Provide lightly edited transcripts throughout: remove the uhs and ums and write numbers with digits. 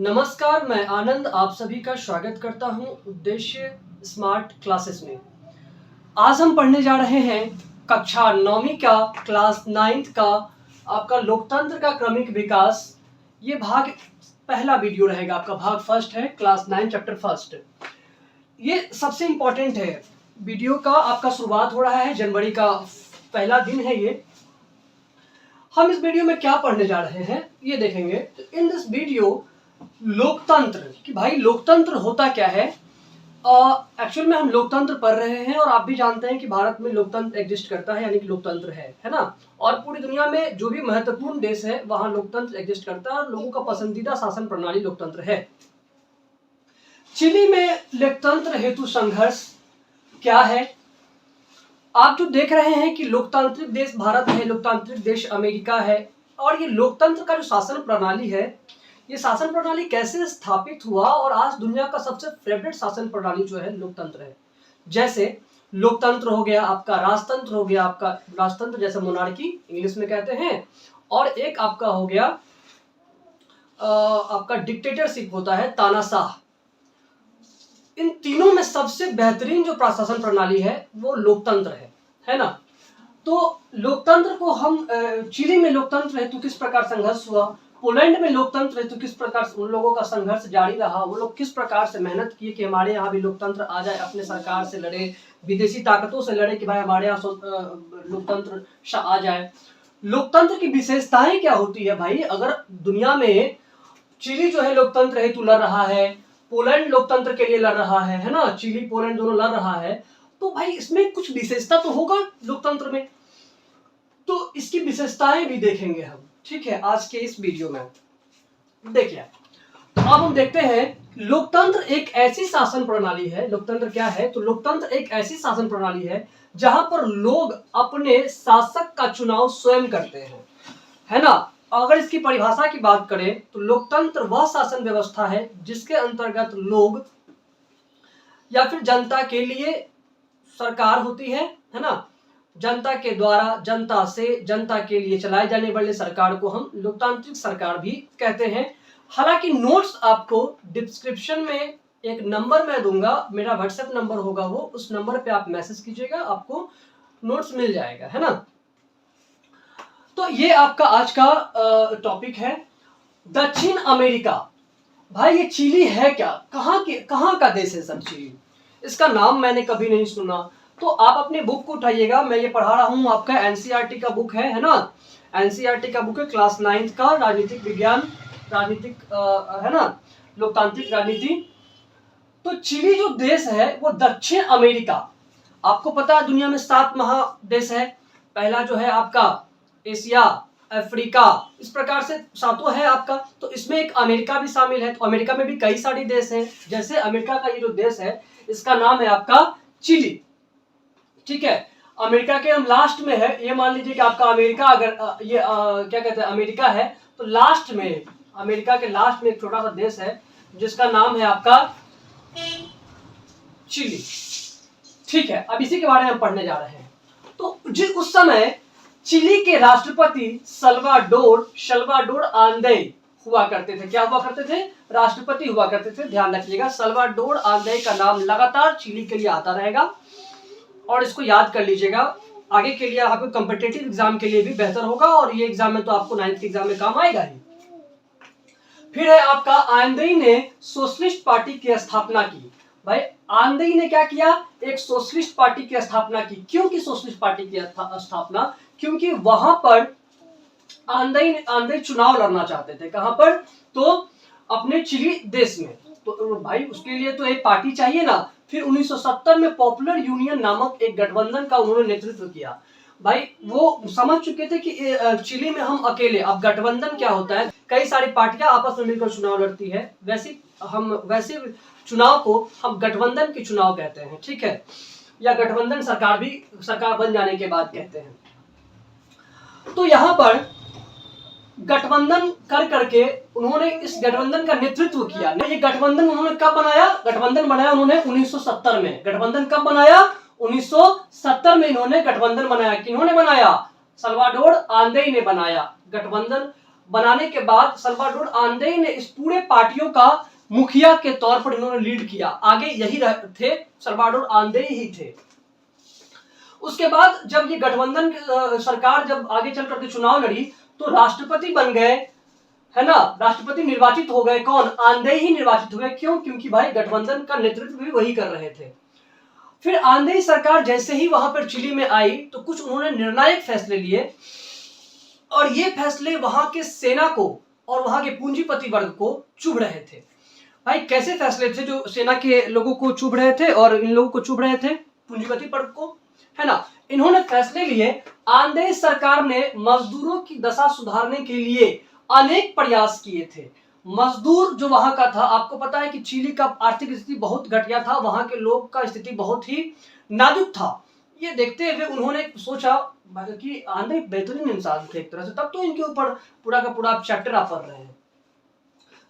नमस्कार, मैं आनंद आप सभी का स्वागत करता हूं उद्देश्य स्मार्ट क्लासेस में। आज हम पढ़ने जा रहे हैं कक्षा 9वीं का क्लास 9th का आपका लोकतंत्र का क्रमिक विकास। ये भाग पहला वीडियो रहेगा, आपका भाग फर्स्ट है, क्लास 9 चैप्टर फर्स्ट। ये सबसे इंपॉर्टेंट है वीडियो का, आपका शुरुआत हो रहा है, जनवरी का पहला दिन है ये। हम इस वीडियो में क्या पढ़ने जा रहे हैं ये देखेंगे। इन दिस वीडियो लोकतंत्र कि भाई लोकतंत्र होता क्या है। एक्चुअल में हम लोकतंत्र पढ़ रहे हैं और आप भी जानते हैं कि भारत में लोकतंत्र एग्जिस्ट करता है, यानी कि लोकतंत्र है ना। और पूरी दुनिया में जो भी महत्वपूर्ण देश है वहां लोकतंत्र एग्जिस्ट करता है और लोगों का पसंदीदा शासन प्रणाली लोकतंत्र है। चिली में लोकतंत्र हेतु संघर्ष क्या है। आप जो देख रहे हैं कि लोकतांत्रिक देश भारत है, लोकतांत्रिक देश अमेरिका है, और ये लोकतंत्र का जो शासन प्रणाली है, ये शासन प्रणाली कैसे स्थापित हुआ और आज दुनिया का सबसे फेवरेट शासन प्रणाली जो है लोकतंत्र है। जैसे लोकतंत्र हो गया आपका, राजतंत्र हो गया आपका, राजतंत्र जैसे मोनार्की इंग्लिश में कहते हैं, और एक आपका हो गया आपका डिक्टेटरशिप होता है, तानाशाह। इन तीनों में सबसे बेहतरीन जो प्रशासन प्रणाली है वो लोकतंत्र है ना। तो लोकतंत्र को हम चिली में लोकतंत्र हेतु किस प्रकार संघर्ष हुआ, पोलैंड में लोकतंत्र हेतु किस प्रकार उन लोगों का संघर्ष जारी रहा, वो लोग किस प्रकार से मेहनत किए कि हमारे यहाँ भी लोकतंत्र आ जाए, अपने सरकार से लड़े, विदेशी ताकतों से लड़े कि भाई हमारे यहाँ लोकतंत्र आ जाए। लोकतंत्र की विशेषताएं क्या होती है भाई। अगर दुनिया में चिली जो है लोकतंत्र हेतु लड़ रहा है, पोलैंड लोकतंत्र के लिए लड़ रहा है ना, चिली पोलैंड दोनों लड़ रहा है, तो भाई इसमें कुछ विशेषता तो होगा लोकतंत्र में। तो इसकी विशेषताएं भी देखेंगे हम, ठीक है, आज के इस वीडियो में। देखिए अब हम देखते हैं लोकतंत्र एक ऐसी शासन प्रणाली है। लोकतंत्र क्या है, तो लोकतंत्र एक ऐसी शासन प्रणाली है जहां पर लोग अपने शासक का चुनाव स्वयं करते हैं, है ना। अगर इसकी परिभाषा की बात करें तो लोकतंत्र वह शासन व्यवस्था है जिसके अंतर्गत लोग या फिर जनता के लिए सरकार होती है ना, जनता के द्वारा, जनता से, जनता के लिए चलाए जाने वाले सरकार को हम लोकतांत्रिक सरकार भी कहते हैं। हालांकि नोट्स आपको डिस्क्रिप्शन में एक नंबर मैं दूंगा, मेरा व्हाट्सएप नंबर होगा वो, उस नंबर पे आप मैसेज कीजिएगा, आपको नोट्स मिल जाएगा, है ना। तो ये आपका आज का टॉपिक है दक्षिण अमेरिका। भाई ये चिली है क्या, कहाँ का देश है सर चिली, इसका नाम मैंने कभी नहीं सुना। तो आप अपने बुक को उठाइएगा, मैं ये पढ़ा रहा हूँ, आपका एनसीईआरटी का बुक है ना, एनसीईआरटी का बुक है क्लास 9 का, राजनीतिक विज्ञान, राजनीतिक है ना, लोकतांत्रिक राजनीति। तो चिली जो देश है वो दक्षिण अमेरिका, आपको पता है दुनिया में 7 महादेश है। पहला जो है आपका एशिया, अफ्रीका, इस प्रकार से 7 है आपका। तो इसमें एक अमेरिका भी शामिल है। तो अमेरिका में भी कई सारे देश हैं। जैसे अमेरिका का ये जो देश है इसका नाम है आपका चिली, ठीक है। अमेरिका के हम लास्ट में है, ये मान लीजिए कि आपका अमेरिका अगर क्या कहते हैं अमेरिका है, तो लास्ट में अमेरिका के लास्ट में एक छोटा सा देश है जिसका नाम है आपका चिली, ठीक है। अब इसी के बारे में हम पढ़ने जा रहे हैं। तो उस समय चिली के राष्ट्रपति सल्वाडोर आंदे हुआ करते थे। क्या हुआ करते थे, राष्ट्रपति हुआ करते थे। ध्यान रखिएगा, सल्वाडोर आंदे का नाम लगातार चिली के लिए आता रहेगा और इसको याद कर लीजिएगा, आगे के लिए आपको कॉम्पिटिटिव एग्जाम के लिए भी बेहतर होगा, और ये एग्जाम में तो आपको 9th के एग्जाम में काम आएगा ही। फिर है आपका आंदे ने सोशलिस्ट पार्टी की स्थापना की। भाई आंदे ने क्या किया, एक सोशलिस्ट पार्टी की स्थापना की। क्यों की सोशलिस्ट पार्टी की स्थापना, क्योंकि वहां पर आंदे चुनाव लड़ना चाहते थे। कहां पर, तो अपने चिली देश में। तो भाई उसके लिए तो एक पार्टी चाहिए ना। फिर 1970 में पॉपुलर यूनियन नामक एक गठबंधन का उन्होंने नेतृत्व किया। भाई वो समझ चुके थे कि चिली में हम अकेले, अब गठबंधन क्या होता है, कई सारी पार्टियां आपस में मिलकर चुनाव लड़ती है, वैसे चुनाव को हम गठबंधन के चुनाव कहते हैं, ठीक है, या गठबंधन सरकार बन जाने के बाद कहते हैं। तो यहाँ पर गठबंधन कर करके उन्होंने इस गठबंधन का नेतृत्व किया। ये गठबंधन उन्होंने कब बनाया, गठबंधन बनाया उन्होंने 1970 में। गठबंधन कब बनाया, 1970 में इन्होंने गठबंधन बनाया। किन्होंने बनाया, सल्वाडोर आंदे ने बनाया। गठबंधन बनाने के बाद सल्वाडोर आंदेई ने इस पूरे पार्टियों का मुखिया के तौर पर इन्होंने लीड किया। आगे यही थे, सल्वाडोर आंदेई ही थे। उसके बाद जब ये गठबंधन सरकार जब आगे चल करके चुनाव लड़ी तो राष्ट्रपति बन गए, है ना, राष्ट्रपति निर्वाचित हो गए। कौन? आंदेई ही निर्वाचित हुए। क्यों? क्योंकि भाई गठबंधन का नेतृत्व भी वही कर रहे थे। फिर आंदेई सरकार जैसे ही वहां पर चिली में आई तो कुछ उन्होंने निर्णायक फैसले लिए, और ये फैसले वहां के सेना को और वहां के पूंजीपति वर्ग को चुभ रहे थे। भाई कैसे फैसले थे जो सेना के लोगों को चुभ रहे थे और इन लोगों को चुभ रहे थे, पूंजीपति वर्ग को, है ना। इन्होंने फैसले लिए। आंदेई सरकार ने मजदूरों की दशा सुधारने के लिए अनेक प्रयास किए थे। मजदूर जो वहां का था, आपको पता है कि चिली का आर्थिक स्थिति बहुत घटिया था, वहां के लोग का स्थिति बहुत ही नाजुक था। ये देखते हुए उन्होंने सोचा कि आंदेई बेहतरीन इंसान थे एक तरह से, तब तो इनके ऊपर पूरा का पूरा चैप्टर आप पढ़ रहे हैं।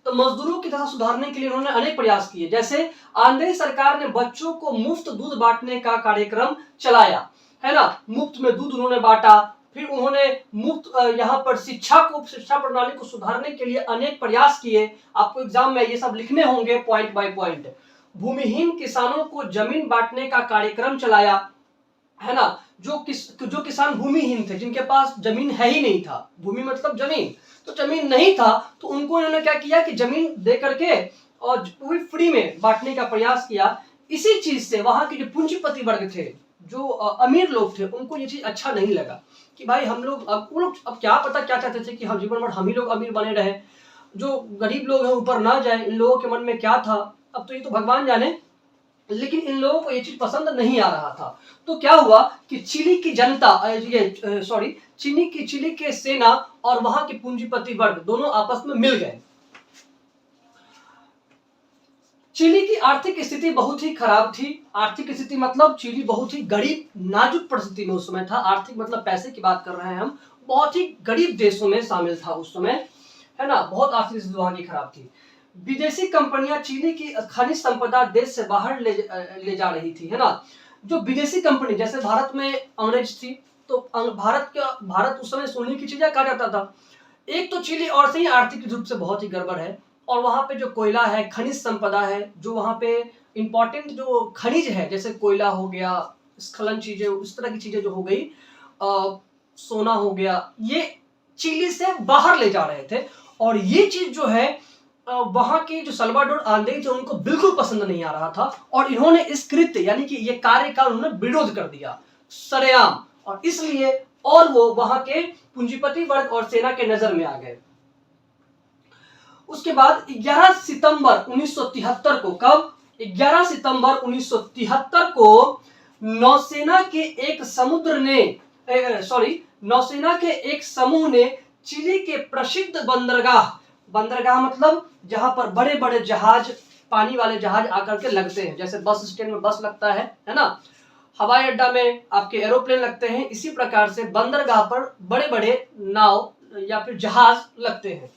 तो मजदूरों की दशा सुधारने के लिए उन्होंने अनेक प्रयास किए। जैसे आंदेई सरकार ने बच्चों को मुफ्त दूध बांटने का कार्यक्रम चलाया, है ना, मुफ्त में दूध उन्होंने बांटा। फिर उन्होंने मुफ्त यहाँ पर शिक्षा प्रणाली को सुधारने के लिए अनेक प्रयास किए। आपको एग्जाम में ये सब लिखने होंगे पॉइंट बाय पॉइंट। भूमिहीन किसानों को जमीन बांटने का कार्यक्रम चलाया, है ना, जो किसान भूमिहीन थे, जिनके पास जमीन है ही नहीं था, भूमि मतलब जमीन, तो जमीन नहीं था, तो उनको इन्होंने क्या किया कि जमीन दे करके और पूरी फ्री में बांटने का प्रयास किया। इसी चीज से वहां के जो पूंजीपति वर्ग थे, जो अमीर लोग थे, उनको ये चीज अच्छा नहीं लगा कि भाई हम लोग, अब वो लोग अब क्या पता क्या चाहते थे कि हम जीवन भर हम ही लोग अमीर बने रहे, जो गरीब लोग हैं ऊपर ना जाए। इन लोगों के मन में क्या था अब तो ये तो भगवान जाने, लेकिन इन लोगों को ये चीज पसंद नहीं आ रहा था। तो क्या हुआ कि चिली की जनता, चिली के सेना और वहां के पूंजीपति वर्ग दोनों आपस में मिल गए। चिली की आर्थिक स्थिति बहुत ही खराब थी। आर्थिक स्थिति मतलब चिली बहुत ही गरीब नाजुक परिस्थिति में उस समय था। आर्थिक मतलब पैसे की बात कर रहे हैं हम, बहुत ही गरीब देशों में शामिल था उस समय, है ना। बहुत आर्थिक स्थिति वहां की खराब थी। विदेशी कंपनियां चिली की खनिज संपदा देश से बाहर ले जा रही थी, है ना। जो विदेशी कंपनी, जैसे भारत में अंग्रेज थी, तो भारत उस समय सोने की चीजें कहा जाता था। एक तो चिली और से ही आर्थिक रूप से बहुत ही गड़बड़ है, और वहां पे जो कोयला है, खनिज संपदा है, जो वहां पे इंपॉर्टेंट जो खनिज है, जैसे कोयला हो गया, स्खलन चीजें, इस तरह की चीजें जो हो गई, सोना हो गया, ये चिली से बाहर ले जा रहे थे। और ये चीज जो है वहां के जो सल्वाडोर आंदेई थे उनको बिल्कुल पसंद नहीं आ रहा था, और इन्होंने इस कृत्य यानी कि ये कार्य का उन्होंने विरोध कर दिया सरेआम, और इसलिए और वो वहां के पूंजीपति वर्ग और सेना के नजर में आ गए। उसके बाद 11 सितंबर 1973 को, कब? 11 सितंबर 1973 को नौसेना के एक समूह ने चिली के प्रसिद्ध बंदरगाह मतलब जहां पर बड़े बड़े जहाज, पानी वाले जहाज आकर के लगते हैं, जैसे बस स्टैंड में बस लगता है ना, हवाई अड्डा में आपके एरोप्लेन लगते हैं, इसी प्रकार से बंदरगाह पर बड़े बड़े नाव या फिर जहाज लगते हैं,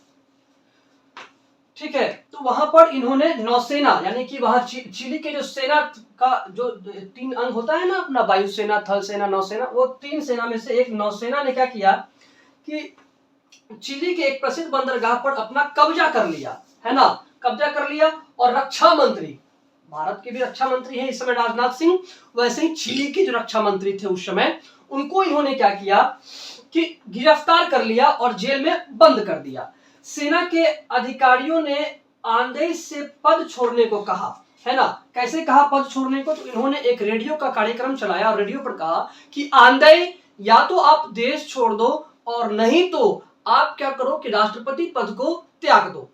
ठीक है। तो वहां पर इन्होंने नौसेना, यानी कि वहां चिली के जो सेना का जो 3 अंग होता है ना अपना, वायुसेना, थल सेना, नौसेना, वो 3 सेना में से एक नौसेना ने क्या किया कि चिली के एक प्रसिद्ध बंदरगाह पर अपना कब्जा कर लिया, है ना, कब्जा कर लिया। और रक्षा मंत्री, भारत के भी रक्षा मंत्री हैं इस समय राजनाथ सिंह, वैसे ही चिली के जो रक्षा मंत्री थे उस समय, उनको इन्होंने क्या किया कि गिरफ्तार कर लिया और जेल में बंद कर दिया। सेना के अधिकारियों ने आंदेई से पद छोड़ने को कहा, है ना। कैसे कहा पद छोड़ने को? तो इन्होंने एक रेडियो का कार्यक्रम चलाया और रेडियो पर कहा कि आंदेई, या तो आप देश छोड़ दो, और नहीं तो आप क्या करो कि राष्ट्रपति पद को त्याग दो।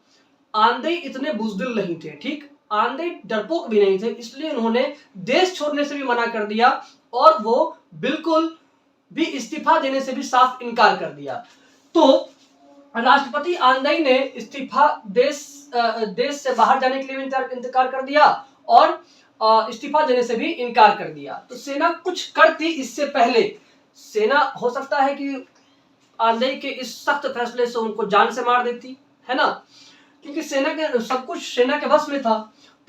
आंदेई इतने बुजदिल नहीं थे, ठीक, आंदेई डरपोक भी नहीं थे, इसलिए उन्होंने देश छोड़ने से भी मना कर दिया, और वो बिल्कुल भी इस्तीफा देने से भी साफ इनकार कर दिया। तो राष्ट्रपति आंदेई ने इस्तीफा देश से बाहर जाने के लिए भी इनकार कर दिया, और इस्तीफा देने से भी इनकार कर दिया। तो सेना कुछ करती इससे पहले, सेना हो सकता है कि आंदेई के इस सख्त फैसले से उनको जान से मार देती, है ना, क्योंकि सेना के सब कुछ सेना के बस में था।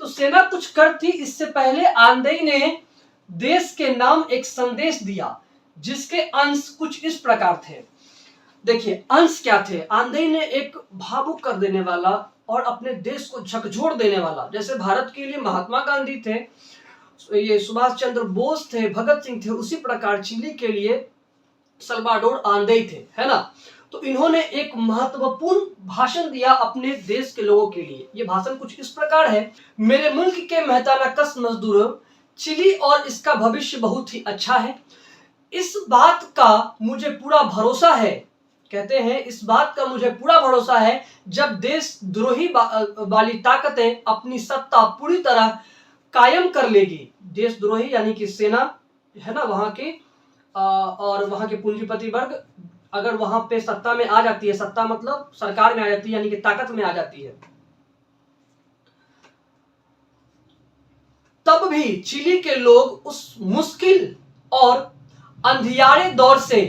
तो सेना कुछ करती इससे पहले आंदेई ने देश के नाम एक संदेश दिया, जिसके अंश कुछ इस प्रकार थे। देखिए अंश क्या थे, आंधी ने एक भावुक कर देने वाला और अपने देश को झकझोर देने वाला, जैसे भारत के लिए महात्मा गांधी थे, ये सुभाष चंद्र बोस थे, भगत सिंह थे, उसी प्रकार चिली के लिए सल्वाडोर आंदे थे, है ना। तो इन्होंने एक महत्वपूर्ण भाषण दिया अपने देश के लोगों के लिए। ये भाषण कुछ इस प्रकार है: मेरे मुल्क के मेहनताना कश मजदूरों, चिली और इसका भविष्य बहुत ही अच्छा है। इस बात का मुझे पूरा भरोसा है, कहते हैं इस बात का मुझे पूरा भरोसा है, जब देशद्रोही वाली ताकतें अपनी सत्ता पूरी तरह कायम कर लेगी। देशद्रोही यानी कि सेना है ना वहां की, और वहां के पूंजीपति वर्ग अगर वहां पे सत्ता में आ जाती है, सत्ता मतलब सरकार में आ जाती है, यानी कि ताकत में आ जाती है, तब भी चिली के लोग उस मुश्किल और अंधियारे दौर से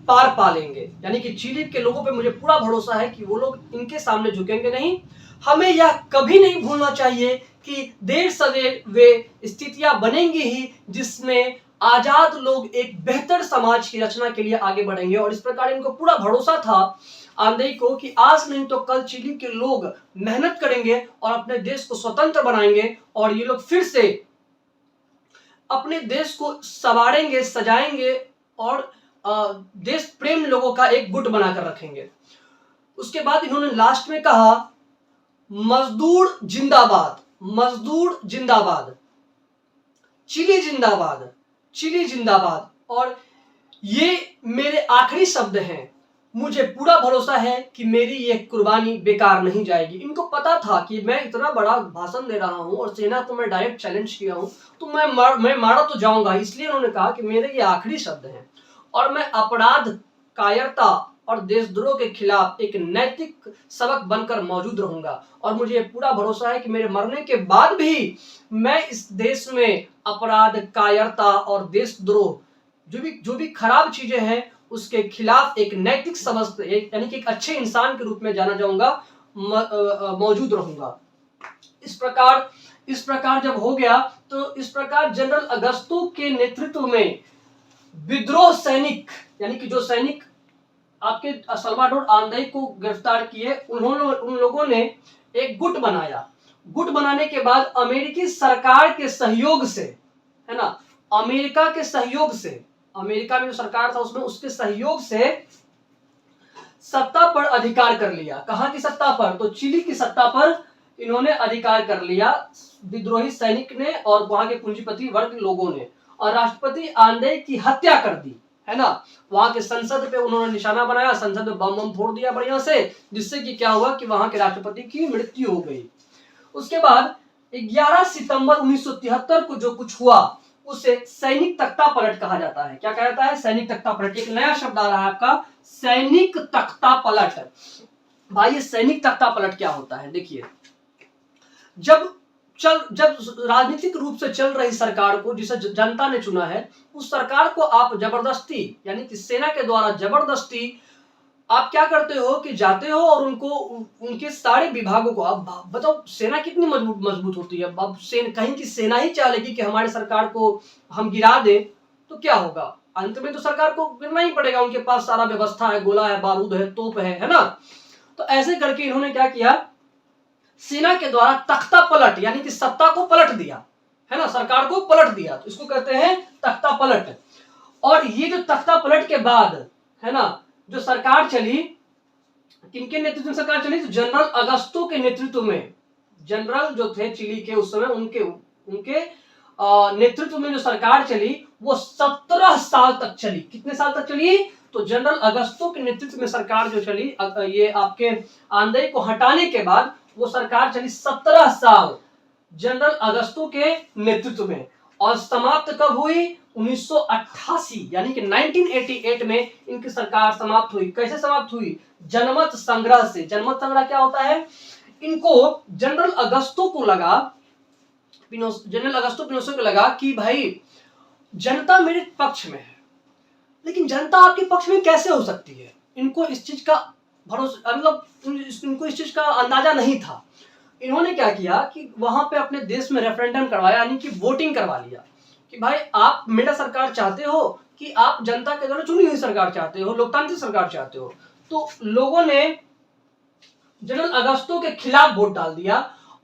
पार पा लेंगे। यानी कि चिली के लोगों पे मुझे पूरा भरोसा है कि वो लोग इनके सामने झुकेंगे नहीं। हमें यह कभी नहीं भूलना चाहिए कि देर सवेर वे स्थितियां बनेंगी ही जिसमें आजाद लोग एक बेहतर समाज की रचना के लिए आगे बढ़ेंगे। और इस प्रकार इनको पूरा भरोसा था आंदे को कि आज नहीं तो कल चिली के लोग मेहनत करेंगे और अपने देश को स्वतंत्र बनाएंगे, और ये लोग फिर से अपने देश को संवारेंगे, सजाएंगे और देश प्रेम लोगों का एक गुट बनाकर रखेंगे। उसके बाद इन्होंने लास्ट में कहा, मजदूर जिंदाबाद, मजदूर जिंदाबाद, चिली जिंदाबाद, चिली जिंदाबाद। और ये मेरे आखिरी शब्द हैं। मुझे पूरा भरोसा है कि मेरी ये कुर्बानी बेकार नहीं जाएगी। इनको पता था कि मैं इतना बड़ा भाषण दे रहा हूं और सेना को मैं डायरेक्ट चैलेंज किया हूं, तो मैं मारा तो जाऊंगा। इसलिए उन्होंने कहा कि मेरे ये आखिरी शब्द हैं और मैं अपराध, कायरता और देशद्रोह के खिलाफ एक नैतिक सबक बनकर मौजूद रहूंगा। और मुझे पूरा भरोसा है कि मेरे मरने के बाद भी मैं इस देश में अपराध, कायरता और देशद्रोह जो भी खराब चीजें हैं उसके खिलाफ एक नैतिक सबक, यानी कि एक अच्छे इंसान के रूप में जाना जाऊंगा, मौजूद रहूंगा। इस प्रकार जब हो गया तो इस प्रकार जनरल अगस्तो के नेतृत्व में विद्रोह सैनिक, यानी कि जो सैनिक आपके सल्वाडोर आंदे को गिरफ्तार किए, उन लोगों ने एक गुट बनाया। गुट बनाने के बाद अमेरिकी सरकार के सहयोग से, है ना, अमेरिका के सहयोग से, अमेरिका में जो सरकार था उसमें उसके सहयोग से सत्ता पर अधिकार कर लिया। कहां की सत्ता पर? तो चिली की सत्ता पर इन्होंने अधिकार कर लिया, विद्रोही सैनिक ने और वहां के पूंजीपति वर्ग लोगों ने। और राष्ट्रपति आंदे की हत्या कर दी, है ना। वहां के संसद पे उन्होंने निशाना बनाया, संसद में बम फोड़ दिया बढ़िया से, जिससे कि क्या हुआ कि वहां के राष्ट्रपति की मृत्यु हो गई। उसके बाद 11 सितंबर 1973 को जो कुछ हुआ उसे सैनिक तख्ता पलट कहा जाता है। क्या कहा जाता है? सैनिक तख्ता पलट। एक नया शब्द आ रहा है आपका, सैनिक तख्ता पलट। भाई ये सैनिक तख्ता पलट क्या होता है? देखिए, जब राजनीतिक रूप से चल रही सरकार को, जिसे जनता ने चुना है, उस सरकार को आप जबरदस्ती, यानी कि सेना के द्वारा जबरदस्ती आप क्या करते हो कि जाते हो और उनको उनके सारे विभागों को, आप बताओ सेना कितनी मजबूत होती है। अब कहीं की सेना ही चाहेगी कि हमारे सरकार को हम गिरा दें, तो क्या होगा? अंत में तो सरकार को गिरना ही पड़ेगा। उनके पास सारा व्यवस्था है, गोला है, बारूद है, तोप है ना। तो ऐसे करके इन्होंने क्या किया, सेना के द्वारा तख्ता पलट, यानी कि सत्ता को पलट दिया, है ना, सरकार को पलट दिया। तो इसको कहते हैं तख्ता पलट। और ये जो तख्ता पलट के बाद, है ना, जो सरकार चली, किनके नेतृत्व में सरकार चली? तो जनरल अगस्तो के नेतृत्व में, जनरल जो थे चिली के उस समय, उनके नेतृत्व में जो सरकार चली वो 17 साल तक चली। कितने साल तक चली? तो जनरल अगस्तो के नेतृत्व में सरकार जो चली, ये आपके आंदे को हटाने के बाद वो सरकार चली 17 साल जनरल अगस्तो के नेतृत्व में। और समाप्त कब हुई? 1988, यानी कि 1988 में इनकी सरकार समाप्त हुई। कैसे समाप्त हुई? जनमत संग्रह से। जनमत संग्रह क्या होता है? इनको जनरल अगस्तो को लगा, जनरल अगस्तो पिनोशे को लगा कि भाई जनता मेरे पक्ष में है, लेकिन जनता आपके पक्ष में कैसे हो सकती है? इनको इस चीज का भरोसा, मतलब इनको इस चीज का अंदाजा नहीं था। इन्होंने क्या किया कि वहां पे अपने देश में रेफरेंडम करवाया, यानी कि वोटिंग करवा लिया कि भाई आप मेरा सरकार चाहते हो कि आप जनता के द्वारा चुनी हुई सरकार चाहते हो, लोकतांत्रिक सरकार चाहते हो। तो लोगों ने जनरल अगस्तो के खिलाफ वोट डाल दिया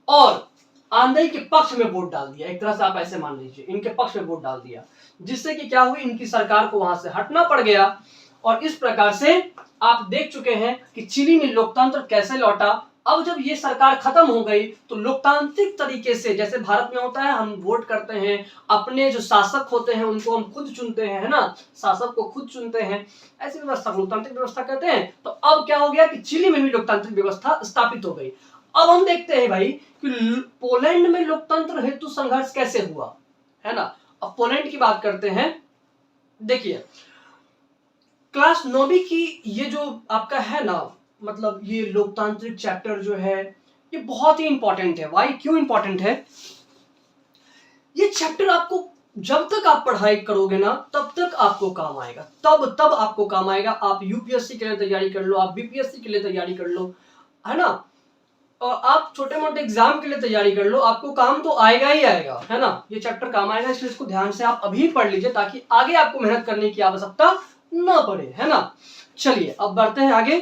और आंध्र के पक्ष में वोट डाल दिया। एक तरह से आप ऐसे मान लीजिए, इनके पक्ष में वोट डाल दिया, जिससे कि क्या हुई, इनकी सरकार को वहां से हटना पड़ गया। और इस प्रकार से आप देख चुके हैं कि चिली में लोकतंत्र कैसे लौटा। अब जब ये सरकार खत्म हो गई तो लोकतांत्रिक तरीके से, जैसे भारत में होता है, हम वोट करते हैं, अपने जो शासक होते हैं उनको हम खुद चुनते हैं, है ना, शासक को खुद चुनते हैं, ऐसी व्यवस्था लोकतांत्रिक व्यवस्था कहते हैं। तो अब क्या हो गया कि चिली में भी लोकतांत्रिक व्यवस्था स्थापित हो गई। अब हम देखते हैं भाई कि पोलैंड में लोकतंत्र हेतु संघर्ष कैसे हुआ, है ना। अब पोलैंड की बात करते हैं। देखिए, क्लास 9वीं की ये जो आपका है ना, मतलब ये लोकतांत्रिक चैप्टर जो है ये बहुत ही इंपॉर्टेंट है। वाई, क्यों इंपॉर्टेंट है? ये चैप्टर आपको जब तक आप पढ़ाई करोगे ना तब तक आपको काम आएगा, तब आपको काम आएगा। आप यूपीएससी के लिए तैयारी कर लो, आप बीपीएससी के लिए तैयारी कर लो, है ना, और आप छोटे मोटे एग्जाम के लिए तैयारी कर लो, आपको काम तो आएगा ही आएगा, है ना। ये चैप्टर काम आएगा, इसलिए इसको ध्यान से आप अभी पढ़ लीजिए ताकि आगे आपको मेहनत करने की आवश्यकता ना पड़े, है ना। चलिए अब बढ़ते हैं आगे।